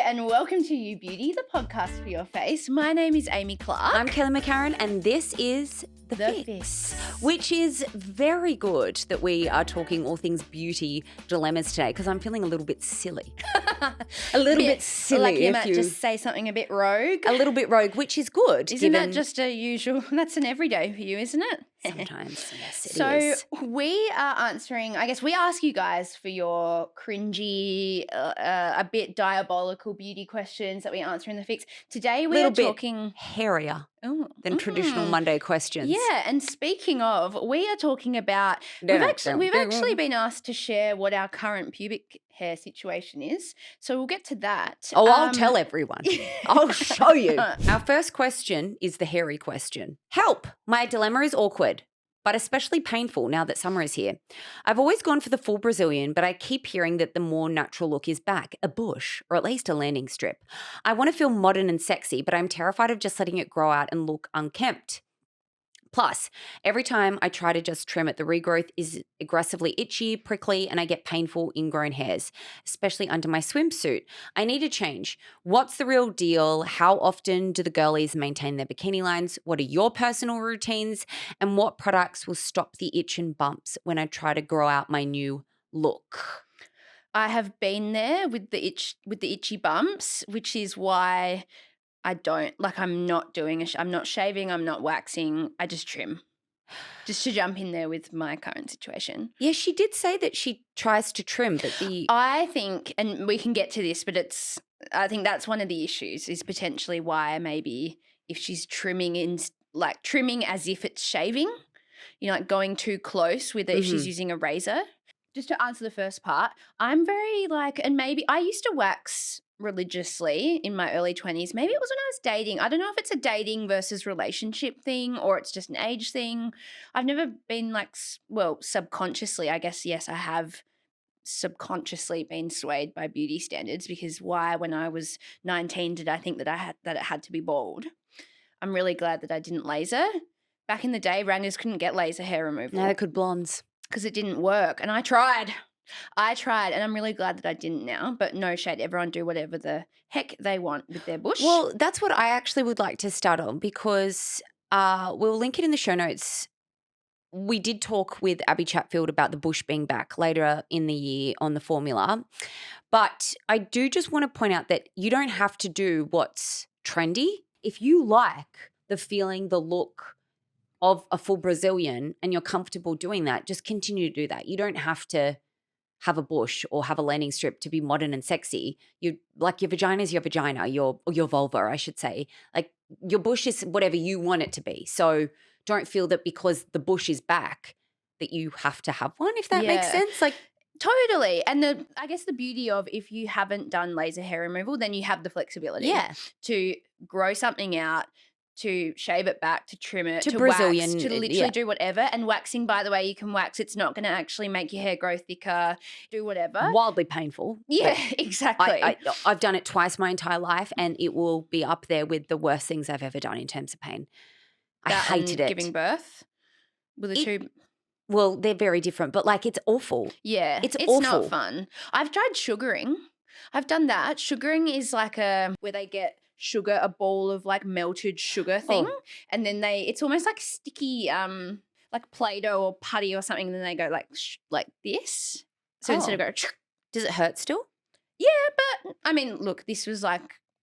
and welcome to You Beauty, the podcast for your face. My name is Amy Clark. I'm Kelly McCarran, and this is The Fix, which is very good that we are talking all things beauty dilemmas today because I'm feeling a little bit silly. a little bit silly. Like you might just say something a bit rogue. A little bit rogue, which is good. Isn't that just a usual, that's an everyday for you, isn't it? Sometimes, yes, it is. So we are answering, I guess we ask you guys for your cringy, a bit diabolical beauty questions that we answer in The Fix. Today we are talking hairier than traditional Monday questions. Yeah, and speaking of, we are talking about, we've actually been asked to share what our current pubic hair situation is. So we'll get to that. Oh, I'll tell everyone. I'll show you. Our first question is the hairy question. Help! My dilemma is awkward, but especially painful now that summer is here. I've always gone for the full Brazilian, but I keep hearing that the more natural look is back, a bush, or at least a landing strip. I want to feel modern and sexy, but I'm terrified of just letting it grow out and look unkempt. Plus, every time I try to just trim it, the regrowth is aggressively itchy, prickly, and I get painful ingrown hairs, especially under my swimsuit. I need a change. What's the real deal? How often do the girlies maintain their bikini lines? What are your personal routines? And what products will stop the itch and bumps when I try to grow out my new look? I have been there with the itchy bumps, which is why I don't, like I'm not doing, I'm not shaving, I'm not waxing, I just trim. Just to jump in there with my current situation. Yeah, she did say that she tries to trim, but I think, and we can get to this, but I think that's one of the issues is potentially why maybe if she's trimming as if it's shaving, like going too close with it if she's using a razor. Just to answer the first part, I'm very and maybe I used to wax religiously in my early 20s. Maybe it was when I was dating. I don't know if it's a dating versus relationship thing or it's just an age thing. I've never been subconsciously, I guess, yes, I have subconsciously been swayed by beauty standards because why when I was 19 did I think that it had to be bald? I'm really glad that I didn't laser. Back in the day, rangers couldn't get laser hair removal. No, they could blondes. Because it didn't work. And I tried, and I'm really glad that I didn't now. But no shade, everyone do whatever the heck they want with their bush. Well, that's what I actually would like to start on because we'll link it in the show notes. We did talk with Abby Chatfield about the bush being back later in the year on the formula. But I do just want to point out that you don't have to do what's trendy. If you like the feeling, the look of a full Brazilian and you're comfortable doing that, just continue to do that. You don't have to have a bush or have a landing strip to be modern and sexy. Your vagina is your vagina, or your vulva, I should say. Like your bush is whatever you want it to be. So don't feel that because the bush is back that you have to have one, if that makes sense. Totally. And I guess the beauty of if you haven't done laser hair removal, then you have the flexibility to grow something out, to shave it back, to trim it, to Brazilian, wax, to literally do whatever. And waxing, by the way, you can wax. It's not going to actually make your hair grow thicker, do whatever. Wildly painful. Yeah, exactly. I've done it twice my entire life and it will be up there with the worst things I've ever done in terms of pain. I hated it. Giving birth? Were the two... Well, they're very different, but it's awful. Yeah. It's awful. Not fun. I've tried sugaring. I've done that. Sugaring is where they get sugar, a ball of melted sugar thing, and then it's almost like sticky like Play-Doh or putty or something, and then they go like this. So instead of going, does it hurt still? Yeah, but I mean, look, this was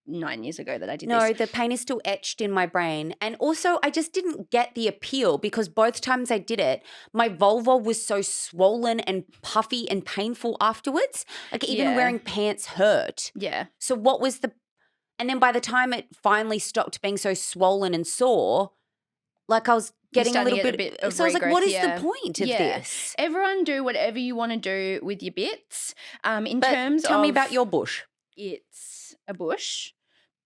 9 years ago that I did this. No, the pain is still etched in my brain. And also I just didn't get the appeal because both times I did it, my vulva was so swollen and puffy and painful afterwards. Even wearing pants hurt. Yeah. So what was and then by the time it finally stopped being so swollen and sore, I was getting a little bit of so I was like, what is the point of this? Everyone do whatever you want to do with your bits. Tell me about your bush. It's a bush.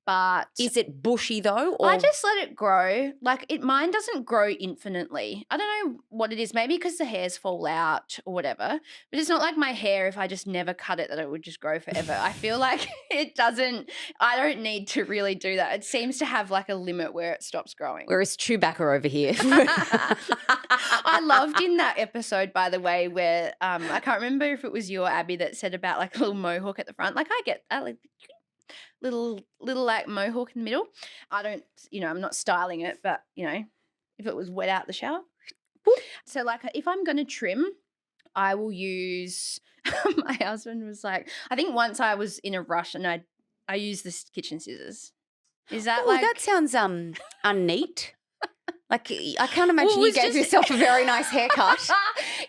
But is it bushy though? Or? I just let it grow. Mine doesn't grow infinitely. I don't know what it is. Maybe because the hairs fall out or whatever. But it's not like my hair, if I just never cut it, that it would just grow forever. I feel like it doesn't. I don't need to really do that. It seems to have a limit where it stops growing. Whereas Chewbacca over here. I loved in that episode, by the way, where I can't remember if it was you or Abby that said about a little mohawk at the front. I get that. little like mohawk in the middle. I don't, I'm not styling it, but if it was wet out the shower. So like if I'm going to trim, I will use my husband was like, I think once I was in a rush and I used the kitchen scissors. Is that that sounds unneat. Like I can't imagine you gave yourself a very nice haircut.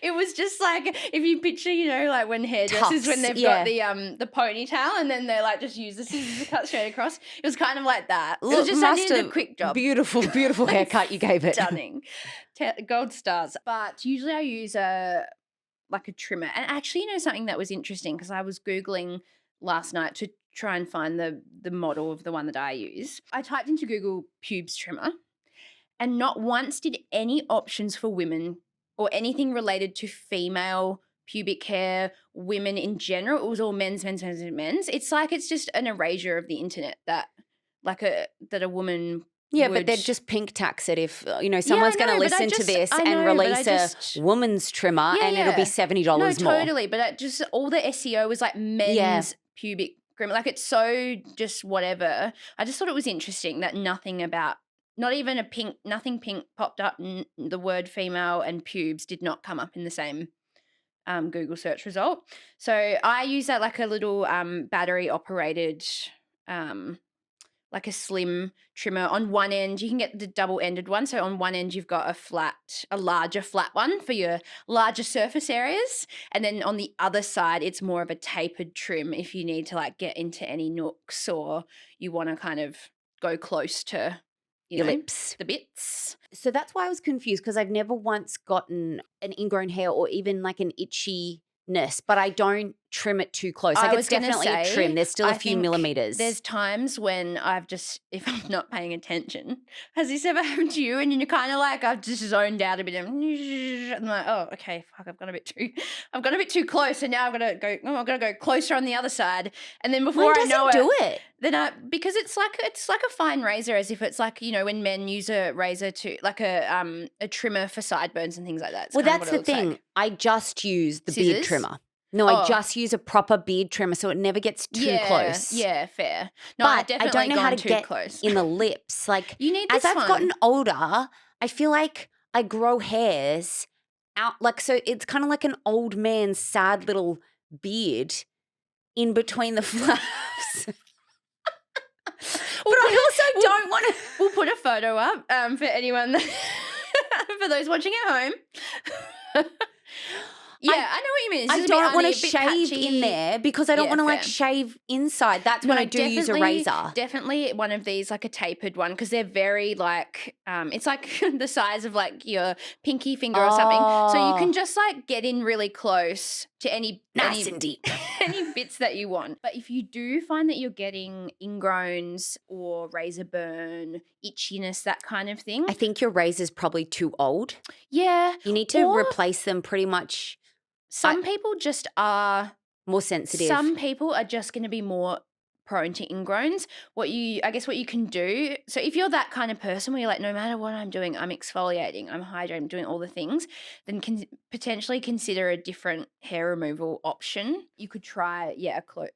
It was just like if you picture, like when hairdressers when they've got the ponytail and then they like just use the scissors to cut straight across. It was kind of like that. It was just I needed a quick job. Beautiful haircut you gave it. Stunning. Gold stars. But usually I use a trimmer. And actually, something that was interesting because I was Googling last night to try and find the model of the one that I use. I typed into Google pubes trimmer. And not once did any options for women or anything related to female pubic hair, women in general. It was all men's. It's like it's just an erasure of the internet that a woman but they'd just pink tax it if, someone's going to listen to this and release a woman's trimmer and it'll be $70 more. Totally. But all the SEO was like men's pubic trimmer. Like it's so just whatever. I just thought it was interesting that not even nothing pink popped up. The word female and pubes did not come up in the same Google search result. So I use that like a little battery operated, like a slim trimmer. On one end, you can get the double-ended one. So on one end, you've got a larger flat one for your larger surface areas. And then on the other side, it's more of a tapered trim if you need to like get into any nooks or you want to kind of go close to your lips, the bits. So that's why I was confused because I've never once gotten an ingrown hair or even like an itchiness, but I don't trim it too close. Like it's definitely a trim. There's still a few millimeters. There's times when if I'm not paying attention, has this ever happened to you? And you're kind of like, I've just zoned out a bit. I'm like, oh, okay, fuck, I've gone a bit too close. And now I've got to go closer on the other side. And then before I know it, then because it's like a fine razor, as if it's like, when men use a razor to like a trimmer for sideburns and things like that. Well, that's the thing. Like. I just use the beard trimmer. No, I just use a proper beard trimmer so it never gets too close. Yeah, fair. No, but I don't know how to get close. In the lips. Like you need as I've gotten older, I feel like I grow hairs out. Like so, it's kind of like an old man's sad little beard in between the flaps. But I also don't want to. We'll put a photo up for anyone, for those watching at home. Yeah, I know what you mean. I don't want to shave in there because I don't want to like shave inside. That's when I do use a razor. Definitely one of these, like a tapered one, because they're very like it's like the size of like your pinky finger or something. So you can just like get in really close to any and deep. any bits that you want. But if you do find that you're getting ingrowns or razor burn, itchiness, that kind of thing, I think your razor's probably too old. Yeah, you need to replace them pretty much. Some people just are more sensitive. Some people are just going to be more prone to ingrowns. What you can do, so if you're that kind of person where you're like, no matter what I'm doing, I'm exfoliating, I'm hydrating, I'm doing all the things, then can potentially consider a different hair removal option. You could try,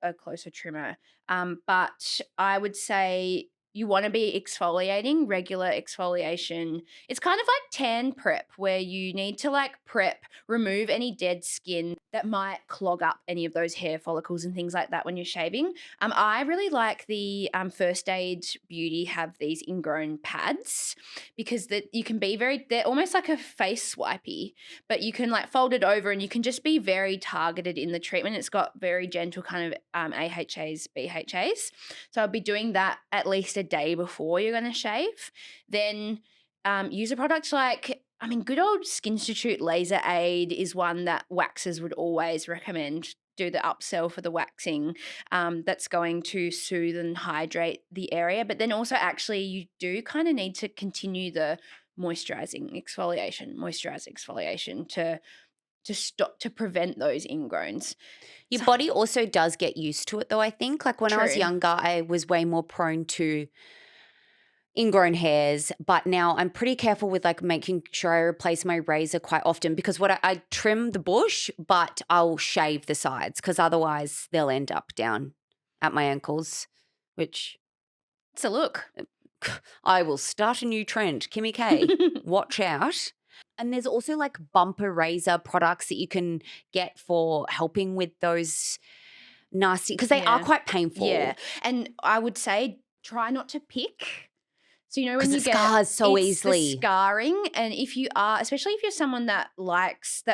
a closer trimmer. But I would say you want to be exfoliating, regular exfoliation. It's kind of like tan prep where you need to like remove any dead skin that might clog up any of those hair follicles and things like that when you're shaving. I really like the First Aid Beauty have these ingrown pads because you can be they're almost like a face swipey, but you can like fold it over and you can just be very targeted in the treatment. It's got very gentle kind of AHAs, BHAs. So I'll be doing that at least a day before you're going to shave. Then use a product like, good old Skin Institute Laser Aid is one that waxers would always recommend. Do the upsell for the waxing that's going to soothe and hydrate the area. But then also actually you do kind of need to continue the moisturizing exfoliation to stop, to prevent those ingrowns. Your body also does get used to it though, I think. Like when I was younger, I was way more prone to ingrown hairs, but now I'm pretty careful with like making sure I replace my razor quite often because I trim the bush, but I'll shave the sides because otherwise they'll end up down at my ankles. which It's a look. I will start a new trend. Kimmy K, watch out. And there's also like bumper razor products that you can get for helping with those nasty, because they are quite painful. Yeah. And I would say try not to pick. So, you know, when 'Cause you it get scars so it's easily. the scarring, and if you are, especially if you're someone that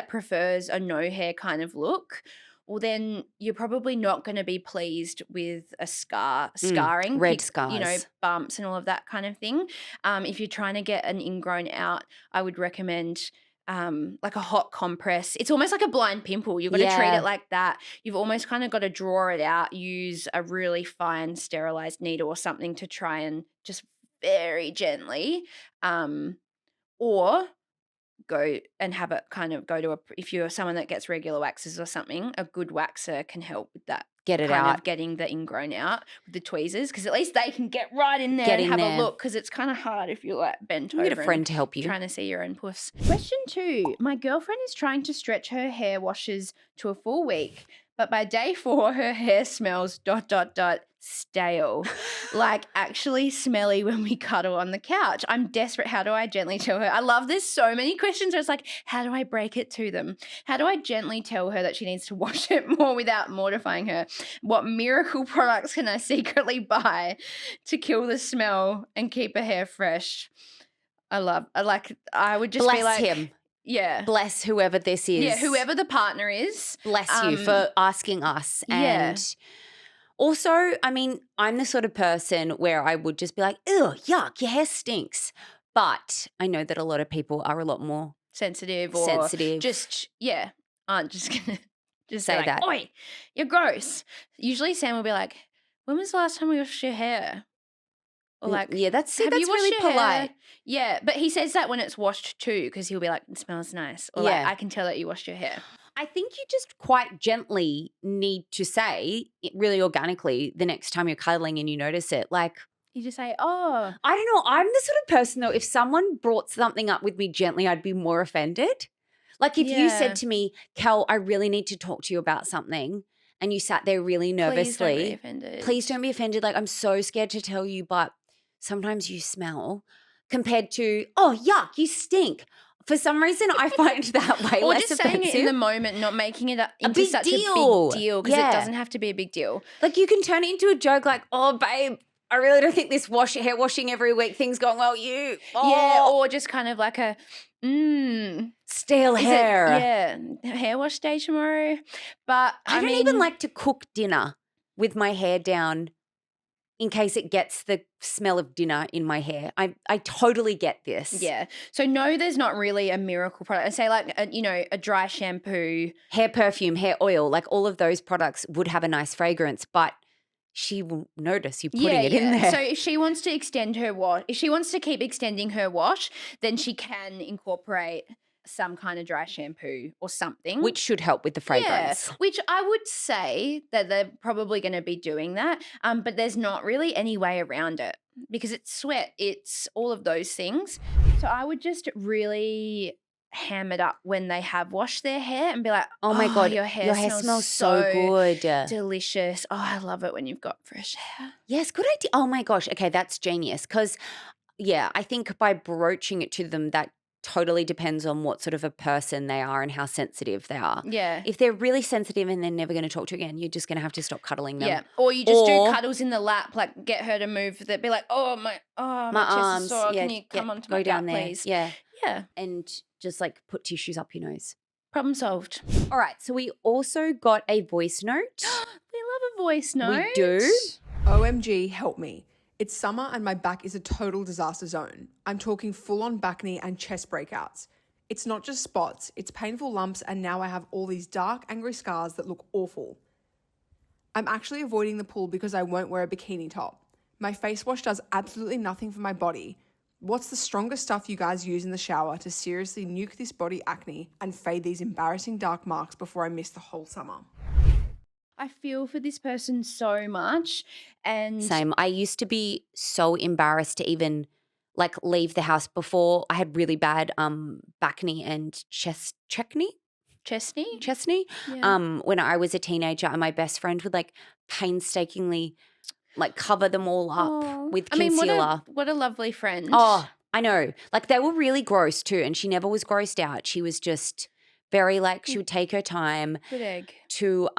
prefers a no hair kind of look, well, then you're probably not going to be pleased with a scarring, red scars. you know, bumps and all of that kind of thing. If you're trying to get an ingrown out, I would recommend like a hot compress. It's almost like a blind pimple. You've got to treat it like that. You've almost kind of got to draw it out, use a really fine sterilized needle or something to try and just very gently, or go and have it kind of go to if you're someone that gets regular waxes or something, a good waxer can help with that. Get it kind out. of getting the ingrown out with the tweezers, because at least they can get right in there Get and in have there. a look, because it's kind of hard if you're like bent over. Get a friend to help you. Trying to see your own puss. Question 2. My girlfriend is trying to stretch her hair washes to a full week, but by day 4 her hair smells ... stale. Like actually smelly when we cuddle on the couch. I'm desperate. How do I gently tell her? I love there's so many questions where it's like, how do I break it to them? How do I gently tell her that she needs to wash it more without mortifying her? What miracle products can I secretly buy to kill the smell and keep her hair fresh? I would just Bless be like, him. yeah. Bless whoever this is. Yeah, whoever the partner is. Bless you for asking us. Yeah. And also, I mean, I'm the sort of person where I would just be like, ew, yuck, your hair stinks. But I know that a lot of people are a lot more sensitive or just, aren't just going to just say like, that. Oi, you're gross. Usually Sam will be like, when was the last time we washed your hair? Or like, yeah, that's have you washed really your polite. hair? Yeah, but he says that when it's washed too, because he'll be like, it smells nice. Or like, I can tell that you washed your hair. I think you just quite gently need to say it really organically the next time you're cuddling and you notice it. Like, you just say, oh. I don't know. I'm the sort of person though, if someone brought something up with me gently, I'd be more offended. Like if you said to me, Kel, I really need to talk to you about something, and you sat there really nervously. Please don't be offended. Please don't be offended. Like I'm so scared to tell you, but sometimes you smell, compared to, oh, yuck, you stink. For some reason, I find that way or less just offensive. saying it in the moment, not making it into big such deal. a big deal, because it doesn't have to be a big deal. Like you can turn it into a joke like, oh, babe, I really don't think this hair washing every week thing's going well. Yeah, or just kind of like a, stale hair. Hair wash day tomorrow. But I don't even like to cook dinner with my hair down in case it gets the smell of dinner in my hair. I totally get this. Yeah. So no, there's not really a miracle product. I say like, a dry shampoo. Hair perfume, hair oil, like all of those products would have a nice fragrance, but she will notice you putting it in there. So if she wants to extend her wash, if she wants to keep extending her wash, then she can incorporate some kind of dry shampoo or something. Which should help with the fragrance. Yeah, which I would say that they're probably going to be doing that, but there's not really any way around it because it's sweat, it's all of those things. So I would just really ham it up when they have washed their hair and be like, oh my God, your hair smells so good. Delicious. Oh, I love it when you've got fresh hair. Yes, good idea. Oh my gosh. Okay, that's genius. Because, I think by broaching it to them, that totally depends on what sort of a person they are and how sensitive they are. Yeah. If they're really sensitive and they're never going to talk to you again, you're just going to have to stop cuddling them. Yeah. Or you just do cuddles in the lap, like get her to move that, be like, my chest arms, is sore. Can you come onto my down gut, there, please? Yeah. Yeah. And just like put tissues up your nose. Problem solved. All right. So we also got a voice note. We love a voice note. We do. OMG, help me. It's summer and my back is a total disaster zone. I'm talking full-on Backne and chest breakouts. It's not just spots, it's painful lumps, and now I have all these dark, angry scars that look awful. I'm actually avoiding the pool because I won't wear a bikini top. My face wash does absolutely nothing for my body. What's the strongest stuff you guys use in the shower to seriously nuke this body acne and fade these embarrassing dark marks before I miss the whole summer? I feel for this person so much. And same. I used to be so embarrassed to even like leave the house before. I had really bad Backne and Chestne. Yeah. When I was a teenager, and my best friend would like painstakingly like cover them all up with I mean, concealer. what a lovely friend. Oh, I know. Like they were really gross too, and she never was grossed out. She was just very like she would take her time Good egg. to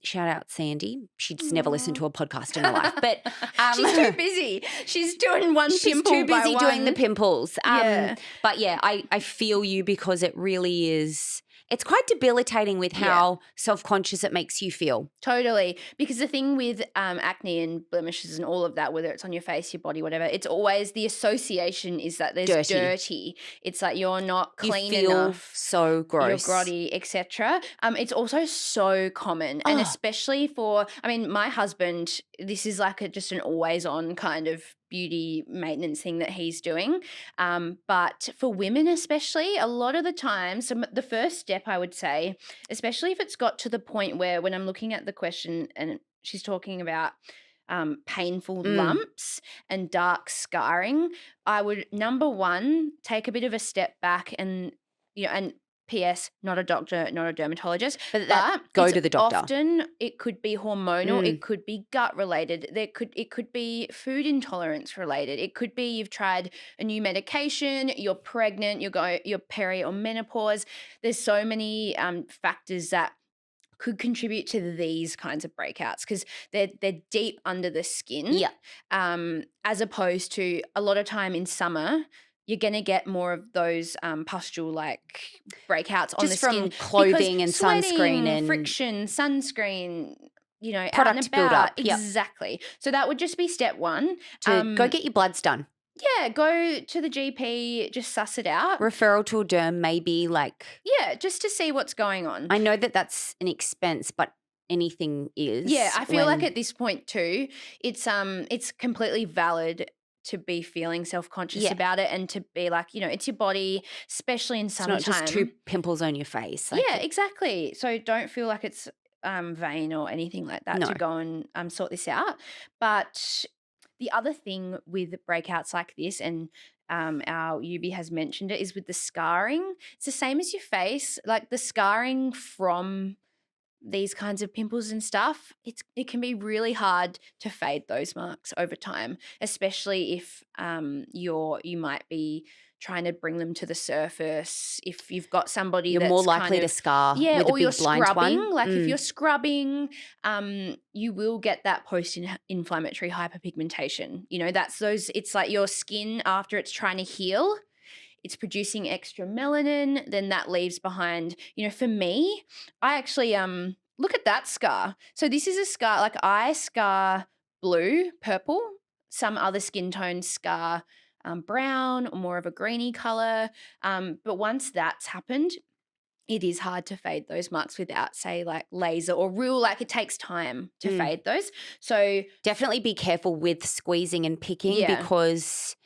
shout out Sandy. She's never listened to a podcast in her life, but she's too busy. She's doing one she's pimple too busy by doing one. the pimples. Yeah. But yeah, I feel you because it really is. It's quite debilitating with how self-conscious it makes you feel. Totally. Because the thing with acne and blemishes and all of that, whether it's on your face, your body, whatever, it's always the association is that there's dirty. It's like you're not clean you feel enough. So gross. You're grotty, etc. It's also so common. And especially for, I mean, my husband, this is like just an always on kind of beauty maintenance thing that he's doing. But for women especially, a lot of the time, so the first step I would say, especially if it's got to the point where when I'm looking at the question and she's talking about painful lumps and dark scarring, I would, number one, take a bit of a step back and, you know, and P.S. not a doctor, not a dermatologist, but go to the doctor. Often it could be hormonal, it could be gut related, it could be food intolerance related, it could be you've tried a new medication, you're pregnant, you're peri or menopause. There's so many factors that could contribute to these kinds of breakouts because they're deep under the skin. Yeah. As opposed to a lot of time in summer, you're going to get more of those pustule-like breakouts on the skin. Just from clothing and sweating, sunscreen and friction, sunscreen, you know, product out and about. build-up. Exactly. So that would just be step one. To go get your bloods done. Yeah, go to the GP, just suss it out. Referral to a derm maybe like. Yeah, just to see what's going on. I know that that's an expense, but anything is. Yeah, I feel like at this point too, it's completely valid to be feeling self-conscious about it and to be like, you know, it's your body, especially in summertime. It's not just 2 pimples on your face. Like, yeah, exactly. So don't feel like it's vain or anything like that to go and sort this out. But the other thing with breakouts like this, and our Yubi has mentioned it, is with the scarring. It's the same as your face. Like the scarring from these kinds of pimples and stuff, it can be really hard to fade those marks over time, especially if you might be trying to bring them to the surface. If you've got somebody you're that's more likely to scar with a or big you're blind scrubbing. one. Like if you're scrubbing, you will get that post-inflammatory hyperpigmentation. You know, that's those. It's like your skin after it's trying to heal. It's producing extra melanin, then that leaves behind, you know, for me, I actually, look at that scar. So this is a scar, like I scar blue, purple, some other skin tones scar brown or more of a greeny color. But once that's happened, it is hard to fade those marks without, say, like laser or rule. Like it takes time to fade those. So definitely be careful with squeezing and picking because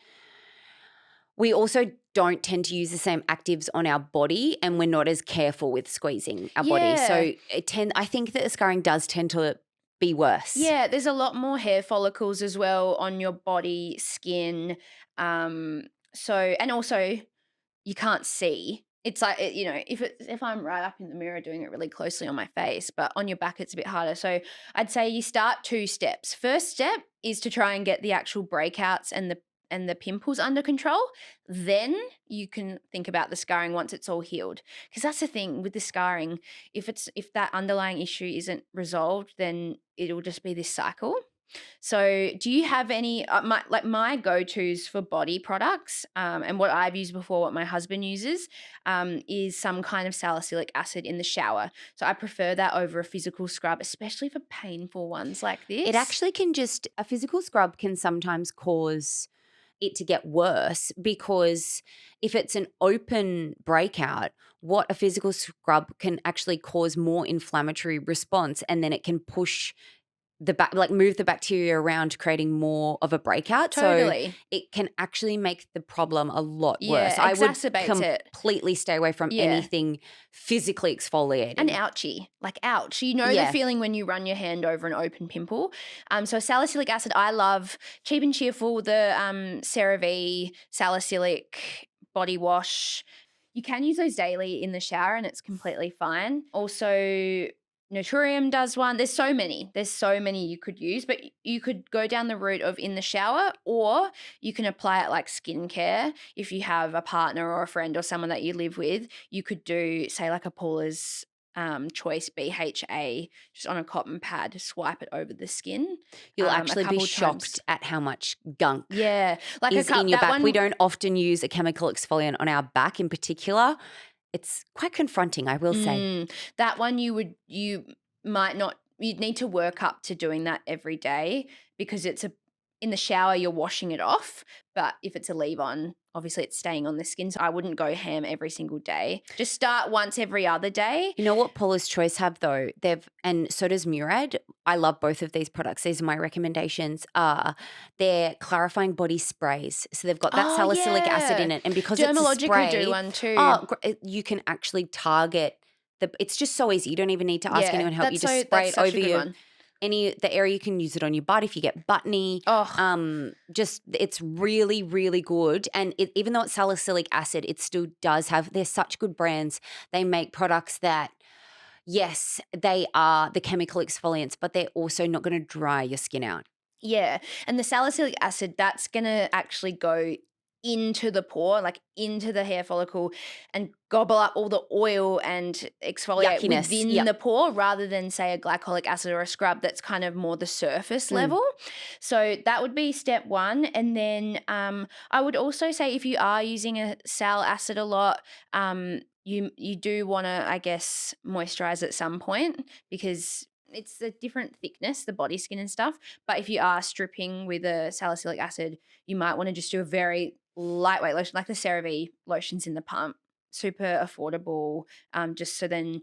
we also don't tend to use the same actives on our body and we're not as careful with squeezing our body. So I think that the scarring does tend to be worse. Yeah, there's a lot more hair follicles as well on your body, skin. So, and also you can't see. It's like, you know, if I'm right up in the mirror doing it really closely on my face, but on your back it's a bit harder. So I'd say you start 2 steps. First step is to try and get the actual breakouts and the pimples under control. Then you can think about the scarring once it's all healed. Because that's the thing with the scarring, if that underlying issue isn't resolved, then it'll just be this cycle. So do you have any, my go-tos for body products and what I've used before, what my husband uses is some kind of salicylic acid in the shower. So I prefer that over a physical scrub, especially for painful ones like this. It actually can a physical scrub can sometimes cause it to get worse because if it's an open breakout, what a physical scrub can actually cause more inflammatory response and then it can push move the bacteria around, creating more of a breakout. Totally. So it can actually make the problem a lot Yeah, worse. I would exacerbates completely stay away from anything physically exfoliating. And ouchy, like ouch. You know the feeling when you run your hand over an open pimple. So salicylic acid, I love. Cheap and Cheerful, the CeraVe salicylic body wash. You can use those daily in the shower and it's completely fine. Also, Naturium does one. There's so many you could use, but you could go down the route of in the shower, or you can apply it like skincare. If you have a partner or a friend or someone that you live with, you could do, say, like a Paula's Choice BHA just on a cotton pad, swipe it over the skin. You'll a actually be couple shocked times. at how much gunk Yeah, like is in your that back. one. We don't often use a chemical exfoliant on our back in particular. It's quite confronting, I will say. That one you might not, you'd need to work up to doing that every day, because in the shower you're washing it off, but if it's a leave-on, obviously it's staying on the skin. So I wouldn't go ham every single day. Just start once every other day. You know what Paula's Choice have though? And so does Murad. I love both of these products. These are my recommendations. They're clarifying body sprays. So they've got that salicylic acid in it. And because it's a Dermalogica spray, do one too. You can actually target it's just so easy. You don't even need to ask anyone help. You just spray it over the area. You can use it on your butt if you get Backne. Just it's really, really good. And even though it's salicylic acid, it still does have, they're such good brands. They make products that, yes, they are the chemical exfoliants, but they're also not going to dry your skin out. Yeah. And the salicylic acid, that's going to actually go into the pore, like into the hair follicle, and gobble up all the oil and exfoliate Yuckiness, within the pore, rather than, say, a glycolic acid or a scrub that's kind of more the surface level. So that would be step one. And then I would also say, if you are using a sal acid a lot, you do want to, I guess, moisturize at some point, because it's a different thickness, the body skin and stuff. But if you are stripping with a salicylic acid, you might want to just do a very lightweight lotion, like the CeraVe lotions in the pump. Super affordable. Just so then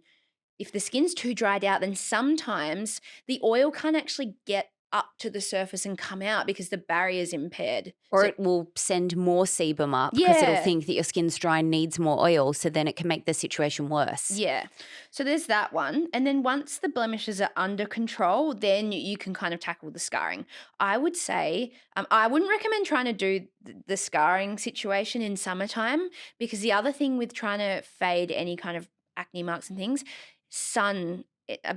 if the skin's too dried out, then sometimes the oil can't actually get up to the surface and come out because the barrier's impaired. Or it will send more sebum up because it'll think that your skin's dry and needs more oil, so then it can make the situation worse. Yeah. So there's that one. And then once the blemishes are under control, then you can kind of tackle the scarring. I would say I wouldn't recommend trying to do the scarring situation in summertime, because the other thing with trying to fade any kind of acne marks and things,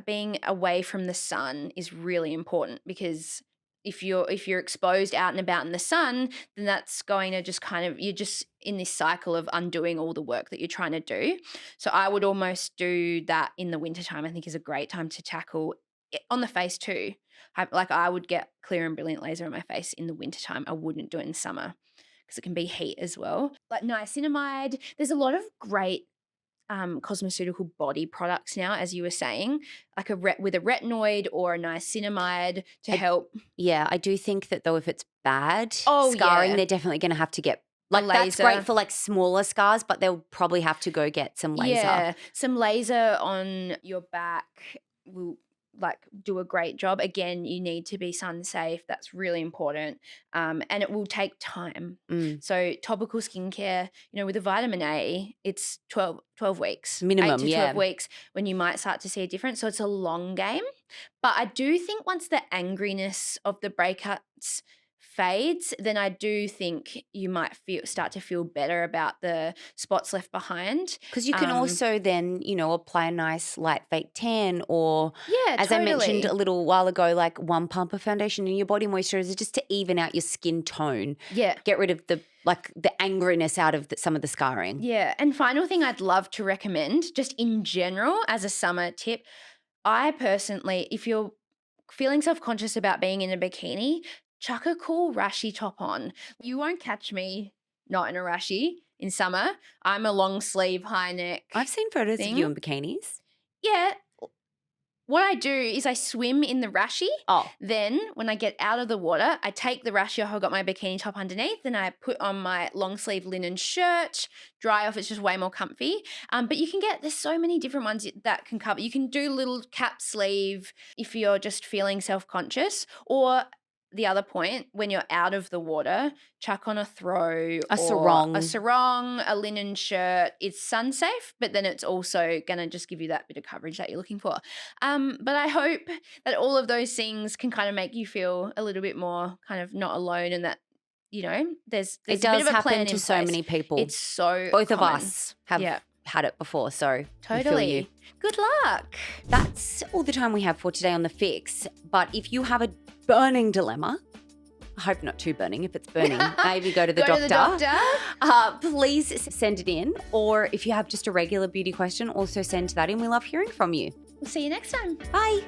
being away from the sun is really important, because if you're exposed out and about in the sun, then that's going to just you're just in this cycle of undoing all the work that you're trying to do. So I would almost do that in the wintertime. I think is a great time to tackle it on the face too. I would get Clear and Brilliant Laser on my face in the wintertime. I wouldn't do it in summer because it can be heat as well. Like niacinamide, there's a lot of great cosmeceutical body products now, as you were saying, like with a retinoid or a niacinamide to help. Yeah, I do think that though, if it's bad scarring, they're definitely going to have to get that's great for like smaller scars, but they'll probably have to go get some laser. Yeah, some laser on your back will do a great job. Again, you need to be sun safe. That's really important. And it will take time. So topical skincare, with a vitamin A, it's 12 weeks. Minimum, 8 to 12 weeks when you might start to see a difference. So it's a long game. But I do think once the angriness of the breakouts fades, then I do think you might start to feel better about the spots left behind. Because you can also then, apply a nice light fake tan, or as I mentioned a little while ago, like one pump of foundation in your body moisturizer just to even out your skin tone. Yeah. Get rid of the angriness out of some of the scarring. Yeah. And final thing I'd love to recommend, just in general as a summer tip, I personally, if you're feeling self-conscious about being in a bikini, chuck a cool Rashi top on. You won't catch me not in a Rashi in summer. I'm a long sleeve, high neck. I've seen photos of you in bikinis. Yeah. What I do is I swim in the Rashi. Then when I get out of the water, I take the Rashi off. I've got my bikini top underneath, and I put on my long sleeve linen shirt, dry off. It's just way more comfy. But you can there's so many different ones that can cover. You can do little cap sleeve if you're just feeling self-conscious, or the other point, when you're out of the water, chuck on a throw, a sarong, a linen shirt. It's sun safe, but then it's also going to just give you that bit of coverage that you're looking for. But I hope that all of those things can kind of make you feel a little bit more kind of not alone, and that, there's it a does bit of a happen plan to in so place. many people. It's so both common. of us have had it before, so we feel you. Totally. Good luck. That's all the time we have for today on The Fix. But if you have a burning dilemma, I hope not too burning. If it's burning, maybe go to the doctor. Please send it in. Or if you have just a regular beauty question, also send that in. We love hearing from you. We'll see you next time. Bye.